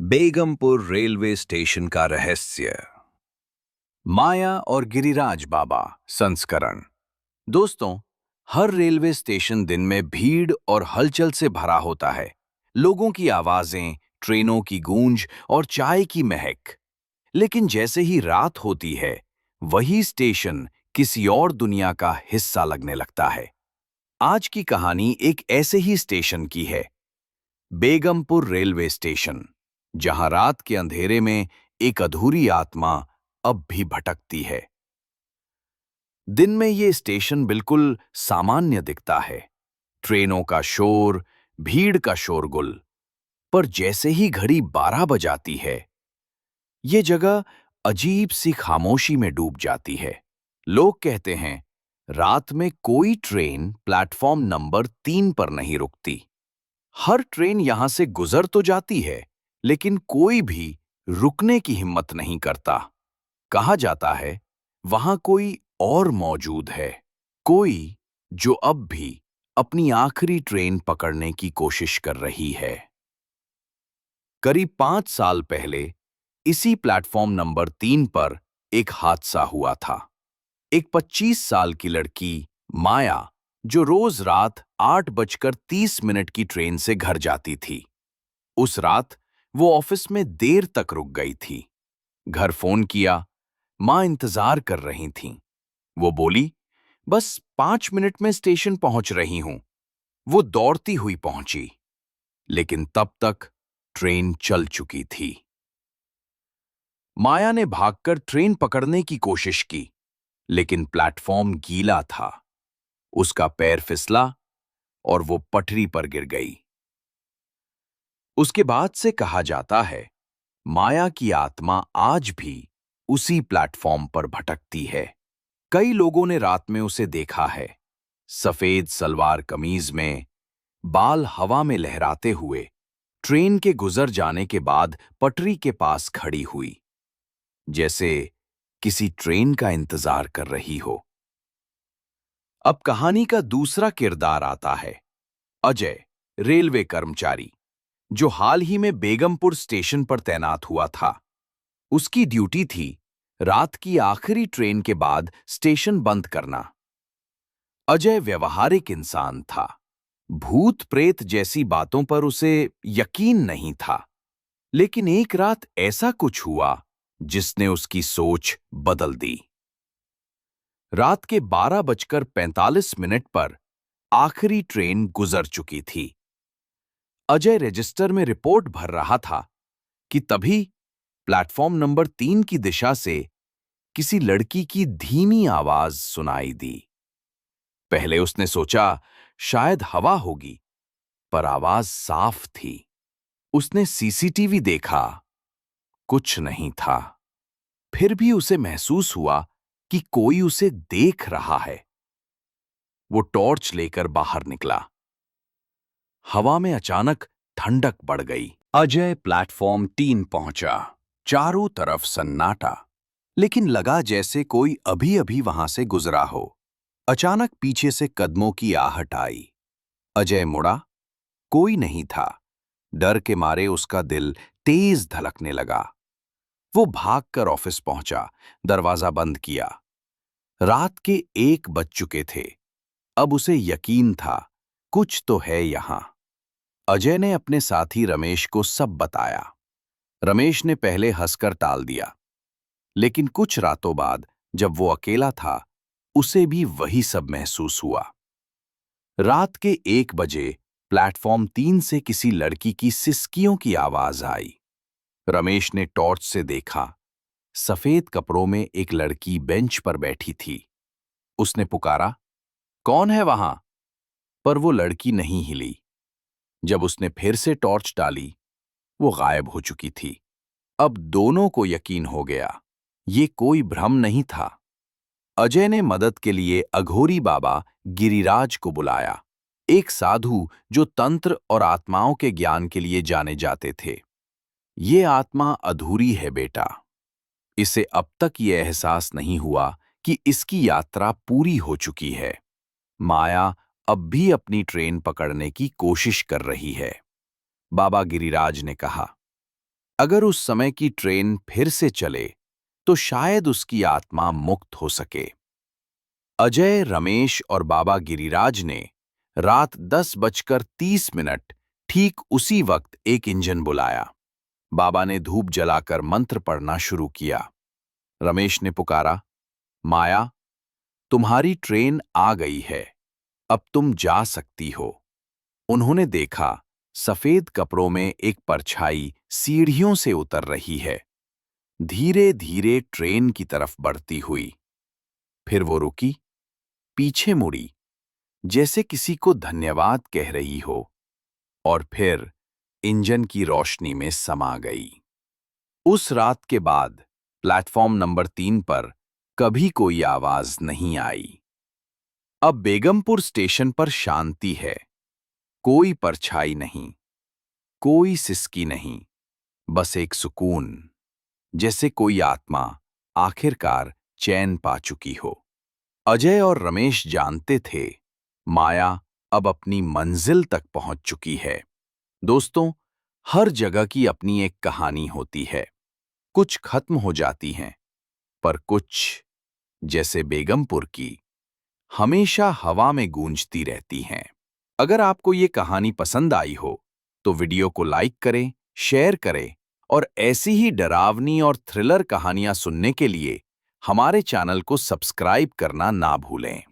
Begampur railway station का रहस्य। माया और गिरिराज बाबा संस्करण। दोस्तों, हर रेलवे स्टेशन दिन में भीड़ और हलचल से भरा होता है। लोगों की आवाजें, ट्रेनों की गूंज और चाय की महक। लेकिन जैसे ही रात होती है, वही स्टेशन किसी और दुनिया का हिस्सा लगने लगता है। आज की कहानी एक ऐसे ही स्टेशन की है, बेगमपुर रेलवे स्टेशन, जहां रात के अंधेरे में एक अधूरी आत्मा अब भी भटकती है। दिन में ये स्टेशन बिल्कुल सामान्य दिखता है, ट्रेनों का शोर, भीड़ का शोरगुल। पर जैसे ही घड़ी 12 बजाती है, ये जगह अजीब सी खामोशी में डूब जाती है। लोग कहते हैं, रात में कोई ट्रेन प्लेटफॉर्म नंबर 3 पर नहीं रुकती। हर ट्रेन यहां से गुजर तो जाती है, लेकिन कोई भी रुकने की हिम्मत नहीं करता। कहा जाता है, वहां कोई और मौजूद है, कोई जो अब भी अपनी आखिरी ट्रेन पकड़ने की कोशिश कर रही है। करीब 5 साल पहले इसी प्लेटफॉर्म नंबर 3 पर एक हादसा हुआ था। एक 25 साल की लड़की माया, जो रोज रात 8:30 की ट्रेन से घर जाती थी, उस रात वो ऑफिस में देर तक रुक गई थी। घर फोन किया, मां इंतजार कर रही थीं। वो बोली, बस 5 मिनट में स्टेशन पहुंच रही हूं। वो दौड़ती हुई पहुंची, लेकिन तब तक ट्रेन चल चुकी थी। माया ने भागकर ट्रेन पकड़ने की कोशिश की, लेकिन प्लेटफॉर्म गीला था। उसका पैर फिसला और वो पटरी पर गिर गई। उसके बाद से कहा जाता है, माया की आत्मा आज भी उसी प्लेटफॉर्म पर भटकती है। कई लोगों ने रात में उसे देखा है, सफेद सलवार कमीज में, बाल हवा में लहराते हुए, ट्रेन के गुजर जाने के बाद पटरी के पास खड़ी हुई, जैसे किसी ट्रेन का इंतजार कर रही हो। अब कहानी का दूसरा किरदार आता है, अजय, रेलवे कर्मचारी, जो हाल ही में बेगमपुर स्टेशन पर तैनात हुआ था। उसकी ड्यूटी थी रात की आखिरी ट्रेन के बाद स्टेशन बंद करना। अजय व्यवहारिक इंसान था। भूत प्रेत जैसी बातों पर उसे यकीन नहीं था। लेकिन एक रात ऐसा कुछ हुआ जिसने उसकी सोच बदल दी। रात के 12:45 पर आखिरी ट्रेन गुजर चुकी थी। अजय रजिस्टर में रिपोर्ट भर रहा था कि तभी प्लेटफॉर्म नंबर 3 की दिशा से किसी लड़की की धीमी आवाज सुनाई दी। पहले उसने सोचा शायद हवा होगी, पर आवाज साफ थी। उसने सीसीटीवी देखा, कुछ नहीं था। फिर भी उसे महसूस हुआ कि कोई उसे देख रहा है। वो टॉर्च लेकर बाहर निकला। हवा में अचानक ठंडक बढ़ गई। अजय प्लेटफॉर्म 3 पहुंचा। चारों तरफ सन्नाटा, लेकिन लगा जैसे कोई अभी-अभी वहां से गुजरा हो। अचानक पीछे से कदमों की आहट आई। अजय मुड़ा, कोई नहीं था। डर के मारे उसका दिल तेज धड़कने लगा। वो भागकर ऑफिस पहुंचा, दरवाजा बंद किया। रात के 1 बज चुके थे। अब उसे यकीन था, कुछ तो है यहां। अजय ने अपने साथी रमेश को सब बताया। रमेश ने पहले हंसकर टाल दिया, लेकिन कुछ रातों बाद जब वो अकेला था, उसे भी वही सब महसूस हुआ। रात के 1 बजे प्लेटफॉर्म 3 से किसी लड़की की सिसकियों की आवाज आई। रमेश ने टॉर्च से देखा, सफेद कपड़ों में एक लड़की बेंच पर बैठी थी। उसने पुकारा, कौन है वहां? पर वो लड़की नहीं हिली। जब उसने फिर से टॉर्च डाली, वो गायब हो चुकी थी। अब दोनों को यकीन हो गया, ये कोई भ्रम नहीं था। अजय ने मदद के लिए अघोरी बाबा गिरिराज को बुलाया, एक साधु जो तंत्र और आत्माओं के ज्ञान के लिए जाने जाते थे। ये आत्मा अधूरी है बेटा। इसे अब तक ये एहसास नहीं हुआ कि इसकी यात्रा पूरी हो चुकी है। माया अब भी अपनी ट्रेन पकड़ने की कोशिश कर रही है। बाबा गिरिराज ने कहा, अगर उस समय की ट्रेन फिर से चले तो शायद उसकी आत्मा मुक्त हो सके। अजय, रमेश और बाबा गिरिराज ने रात 10:30 ठीक उसी वक्त एक इंजन बुलाया। बाबा ने धूप जलाकर मंत्र पढ़ना शुरू किया। रमेश ने पुकारा, माया, तुम्हारी ट्रेन आ गई है, अब तुम जा सकती हो। उन्होंने देखा, सफेद कपड़ों में एक परछाई सीढ़ियों से उतर रही है, धीरे धीरे ट्रेन की तरफ बढ़ती हुई। फिर वो रुकी, पीछे मुड़ी, जैसे किसी को धन्यवाद कह रही हो, और फिर इंजन की रोशनी में समा गई। उस रात के बाद प्लेटफॉर्म नंबर 3 पर कभी कोई आवाज नहीं आई। अब बेगमपुर स्टेशन पर शांति है, कोई परछाई नहीं, कोई सिसकी नहीं, बस एक सुकून, जैसे कोई आत्मा आखिरकार चैन पा चुकी हो। अजय और रमेश जानते थे, माया अब अपनी मंजिल तक पहुंच चुकी है। दोस्तों, हर जगह की अपनी एक कहानी होती है। कुछ खत्म हो जाती हैं, पर कुछ, जैसे बेगमपुर की, हमेशा हवा में गूंजती रहती हैं। अगर आपको ये कहानी पसंद आई हो, तो वीडियो को लाइक करें, शेयर करें और ऐसी ही डरावनी और थ्रिलर कहानियां सुनने के लिए हमारे चैनल को सब्सक्राइब करना ना भूलें।